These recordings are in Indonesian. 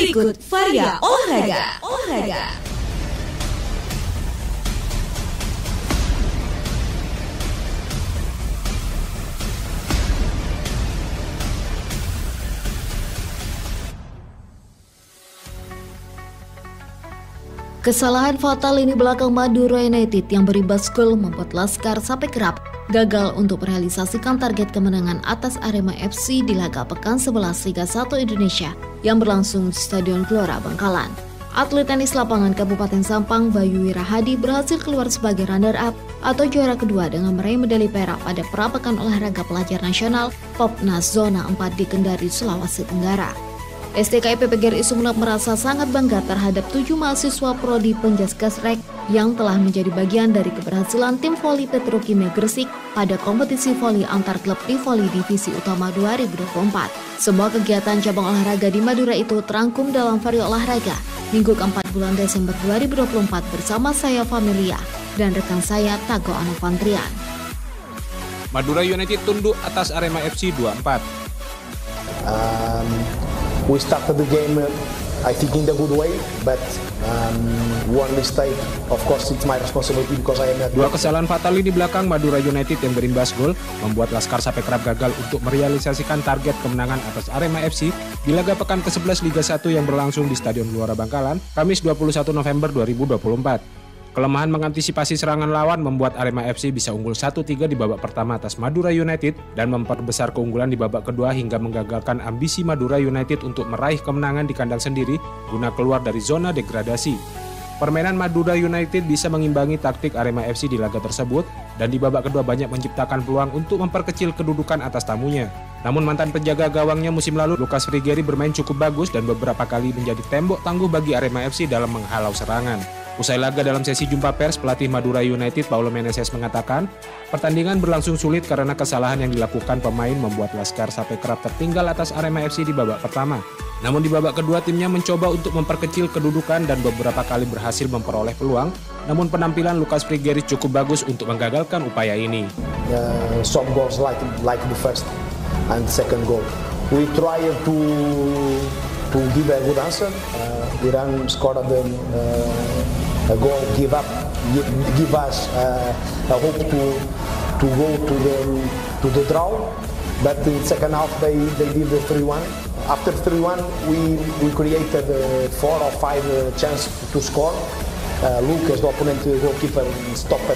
Berikut Varia Olahraga. Kesalahan fatal lini belakang Madura United yang berimbas gol membuat Laskar Sapekrap gagal untuk merealisasikan target kemenangan atas Arema FC di laga pekan 11 Liga 1 Indonesia yang berlangsung di Stadion Gelora Bangkalan. Atlet tenis lapangan Kabupaten Sampang Bayu Wirahadi berhasil keluar sebagai runner-up atau juara kedua dengan meraih medali perak pada Prapekan Olahraga Pelajar Nasional Popnas Zona 4 di Kendari, Sulawesi Tenggara. STKI PPGRI Sumeneb merasa sangat bangga terhadap 7 mahasiswa Prodi Penjaskesrek yang telah menjadi bagian dari keberhasilan tim voli Petrokimia Gresik pada kompetisi voli antar klub di Voli Divisi Utama 2024. Semua kegiatan cabang olahraga di Madura itu terangkum dalam Varia Olahraga Minggu keempat bulan Desember 2024 bersama saya Familia dan rekan saya Tago Anofantrian. Madura United tunduk atas Arema FC 2-4. We started the game, I think, in the good way, but one mistake, of course, it's my responsibility because I am not. Dua kesalahan fatal di belakang Madura United yang berimbas gol membuat Laskar Sapekrap gagal untuk merealisasikan target kemenangan atas Arema FC di laga pekan ke-11 Liga 1 yang berlangsung di Stadion Gelora Bangkalan, Kamis 21 November 2024. Kelemahan mengantisipasi serangan lawan membuat Arema FC bisa unggul 1-3 di babak pertama atas Madura United dan memperbesar keunggulan di babak kedua hingga menggagalkan ambisi Madura United untuk meraih kemenangan di kandang sendiri guna keluar dari zona degradasi. Permainan Madura United bisa mengimbangi taktik Arema FC di laga tersebut dan di babak kedua banyak menciptakan peluang untuk memperkecil kedudukan atas tamunya. Namun mantan penjaga gawangnya musim lalu, Lucas Frigeri bermain cukup bagus dan beberapa kali menjadi tembok tangguh bagi Arema FC dalam menghalau serangan. Usai laga dalam sesi jumpa pers, pelatih Madura United Paulo Meneses mengatakan, pertandingan berlangsung sulit karena kesalahan yang dilakukan pemain membuat Laskar Sapekrap tertinggal atas Arema FC di babak pertama. Namun di babak kedua timnya mencoba untuk memperkecil kedudukan dan beberapa kali berhasil memperoleh peluang, namun penampilan Lucas Frigeri cukup bagus untuk menggagalkan upaya ini. Some goals like the first and second goal. We try to give a good answer. Iran scored a goal, give us a hope to go to the draw. But in the second half they did the 3-1. After 3-1 we created 4 or 5 chances to score. Lucas, the opponent goalkeeper, stopped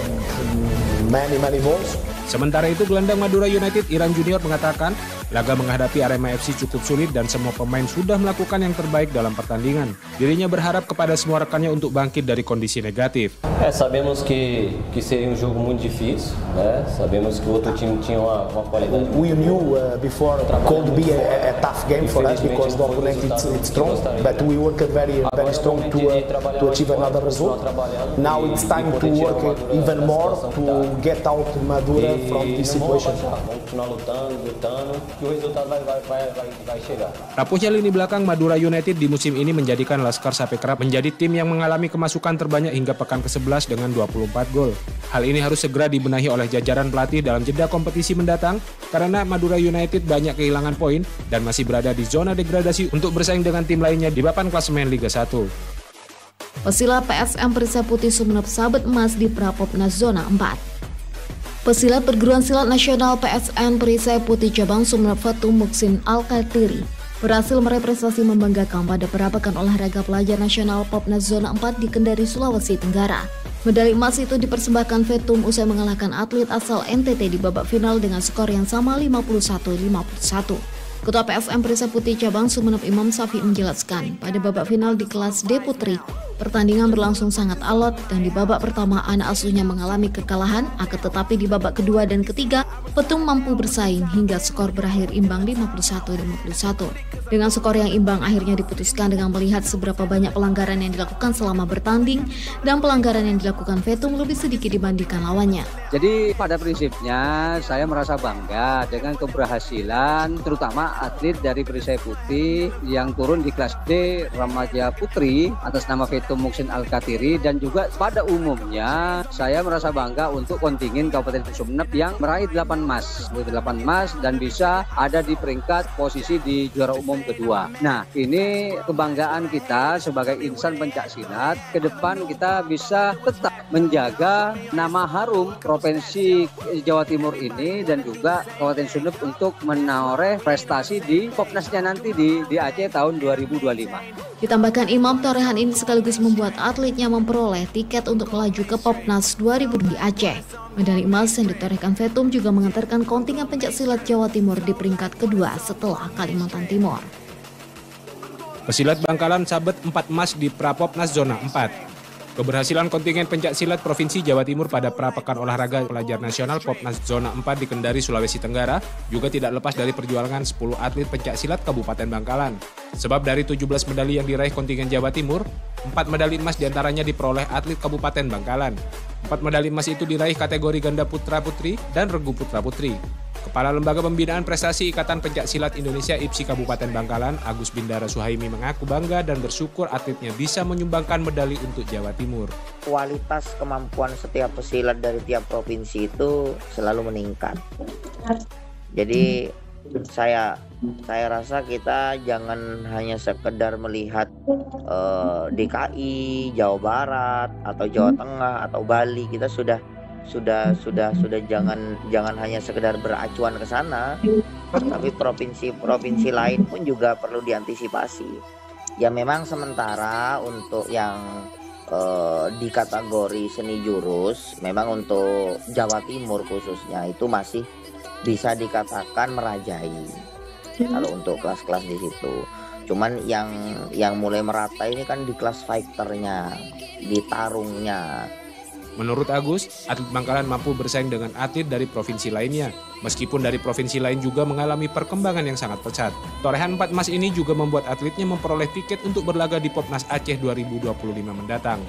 many balls. Sementara itu gelandang Madura United Iran Junior mengatakan laga menghadapi Arema FC cukup sulit dan semua pemain sudah melakukan yang terbaik dalam pertandingan. Dirinya berharap kepada semua rekannya untuk bangkit dari kondisi negatif. Sabemos que seria jogo muito difícil, sabemos que o outro time tinha uma qualidade. We knew before could be a tough game for us because the opponent it's strong, but we worked very strong to achieve another result. Now it's time to work even more to get out Madura from this situation. Rapuhnya lini belakang Madura United di musim ini menjadikan Laskar Sapekrap menjadi tim yang mengalami kemasukan terbanyak hingga pekan ke-11 dengan 24 gol. Hal ini harus segera dibenahi oleh jajaran pelatih dalam jeda kompetisi mendatang karena Madura United banyak kehilangan poin dan masih berada di zona degradasi untuk bersaing dengan tim lainnya di papan klasemen Liga 1. Pesilat PSM Perisai Putih Sumeneb sabet emas di Prapopnas Zona 4. Pesilat Perguruan Silat Nasional PSN Perisai Putih Cabang Sumeneb Fatum Muksin Al-Katiri berhasil meraih prestasi membanggakan pada Prapekan Olahraga Pelajar Nasional Popnas Zona 4 di Kendari, Sulawesi Tenggara. Medali emas itu dipersembahkan Fatum usai mengalahkan atlet asal NTT di babak final dengan skor yang sama 51-51. Ketua PSM Perisai Putih Cabang Sumeneb Imam Safi menjelaskan, pada babak final di kelas D Putri, pertandingan berlangsung sangat alot dan di babak pertama anak asuhnya mengalami kekalahan, akan tetapi di babak kedua dan ketiga, Petum mampu bersaing hingga skor berakhir imbang 51-51. Dengan skor yang imbang akhirnya diputuskan dengan melihat seberapa banyak pelanggaran yang dilakukan selama bertanding dan pelanggaran yang dilakukan Fatum lebih sedikit dibandingkan lawannya. Jadi pada prinsipnya saya merasa bangga dengan keberhasilan terutama atlet dari Perisai Putih yang turun di kelas D Remaja Putri atas nama Fatum Dr. Muhsin Al-Katiri, dan juga pada umumnya saya merasa bangga untuk kontingen Kabupaten Sumeneb yang meraih 8 emas dan bisa ada di peringkat posisi di juara umum kedua. Nah, ini kebanggaan kita sebagai insan pencaksilat. Ke depan kita bisa tetap menjaga nama harum Provinsi Jawa Timur ini dan juga Kabupaten Sumeneb untuk menoreh prestasi di Popnasnya nanti di Aceh tahun 2025. Ditambahkan Imam, torehan ini sekaligus membuat atletnya memperoleh tiket untuk melaju ke Popnas 2000 di Aceh. Medali emas yang ditorehkan Vetum juga mengantarkan kontingen pencaksilat Jawa Timur di peringkat kedua setelah Kalimantan Timur. Pesilat Bangkalan sabet 4 emas di Prapopnas Zona 4. Keberhasilan kontingen pencaksilat Provinsi Jawa Timur pada Prapekan Olahraga Pelajar Nasional Popnas Zona 4 di Kendari, Sulawesi Tenggara juga tidak lepas dari perjuangan 10 atlet pencaksilat Kabupaten Bangkalan. Sebab dari 17 medali yang diraih kontingen Jawa Timur, 4 medali emas diantaranya diperoleh atlet Kabupaten Bangkalan. 4 medali emas itu diraih kategori ganda putra-putri dan regu putra-putri. Kepala Lembaga Pembinaan Prestasi Ikatan Pencaksilat Indonesia IPSI Kabupaten Bangkalan, Agus Bindara Suhaimi mengaku bangga dan bersyukur atletnya bisa menyumbangkan medali untuk Jawa Timur. Kualitas kemampuan setiap pesilat dari tiap provinsi itu selalu meningkat. Jadi saya rasa kita jangan hanya sekedar melihat DKI, Jawa Barat atau Jawa Tengah atau Bali. Kita sudah jangan hanya sekedar beracuan ke sana, tapi provinsi lain pun juga perlu diantisipasi. Ya memang sementara untuk yang di kategori seni jurus, memang untuk Jawa Timur khususnya itu masih bisa dikatakan merajai. Kalau untuk kelas-kelas di situ, cuman yang mulai merata ini kan di kelas fighternya, di tarungnya. Menurut Agus, atlet Bangkalan mampu bersaing dengan atlet dari provinsi lainnya, meskipun dari provinsi lain juga mengalami perkembangan yang sangat pesat. Torehan 4 emas ini juga membuat atletnya memperoleh tiket untuk berlaga di Popnas Aceh 2025 mendatang.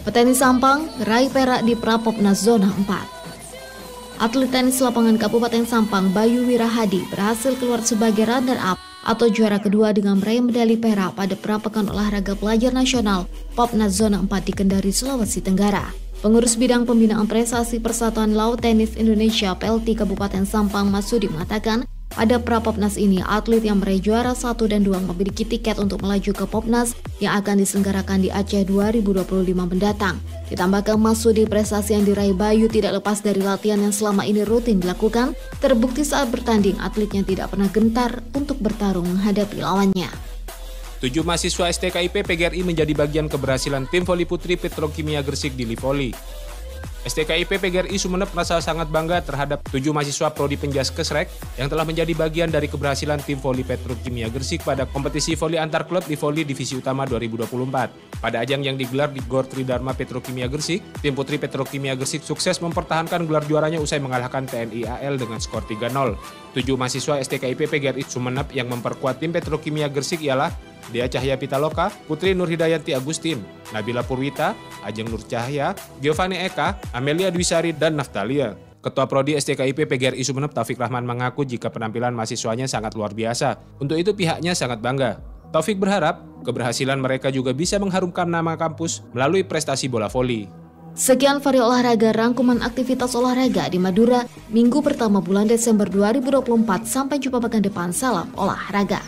Petenis Sampang raih perak di Prapopnas Zona 4. Atlet tenis lapangan Kabupaten Sampang Bayu Wirahadi berhasil keluar sebagai runner-up atau juara kedua dengan meraih medali perak pada Prapekan Olahraga Pelajar Nasional Popnas Zona 4 di Kendari, Sulawesi Tenggara. Pengurus Bidang Pembinaan Prestasi Persatuan Laut Tenis Indonesia PLT Kabupaten Sampang Masudi mengatakan, pada Prapopnas ini atlet yang meraih juara 1 dan 2 memiliki tiket untuk melaju ke Popnas yang akan diselenggarakan di Aceh 2025 mendatang. Ditambahkan Masudi, prestasi yang diraih Bayu tidak lepas dari latihan yang selama ini rutin dilakukan, terbukti saat bertanding atletnya tidak pernah gentar untuk bertarung menghadapi lawannya. 7 mahasiswa STKIP PGRI menjadi bagian keberhasilan tim voli putri Petrokimia Gresik di Livoli. STKIP PGRI Sumeneb merasa sangat bangga terhadap 7 mahasiswa Prodi Penjaskesrek yang telah menjadi bagian dari keberhasilan tim voli Petrokimia Gresik pada kompetisi voli antar klub di voli Divisi Utama 2024. Pada ajang yang digelar di Gor Tridharma Petrokimia Gresik, tim putri Petrokimia Gresik sukses mempertahankan gelar juaranya usai mengalahkan TNI AL dengan skor 3-0. 7 mahasiswa STKIP PGRI Sumeneb yang memperkuat tim Petrokimia Gresik ialah Dea Cahya Pitaloka, Putri Nur Hidayanti Agustin, Nabila Purwita, Ajeng Nur Cahya, Giovanni Eka, Amelia Dwisari, dan Naftalia. Ketua Prodi STKIP PGRI Sumeneb Taufik Rahman mengaku jika penampilan mahasiswanya sangat luar biasa. Untuk itu pihaknya sangat bangga. Taufik berharap keberhasilan mereka juga bisa mengharumkan nama kampus melalui prestasi bola voli. Sekian Vario Olahraga, rangkuman aktivitas olahraga di Madura, Minggu pertama bulan Desember 2024. Sampai jumpa pekan depan, salam olahraga.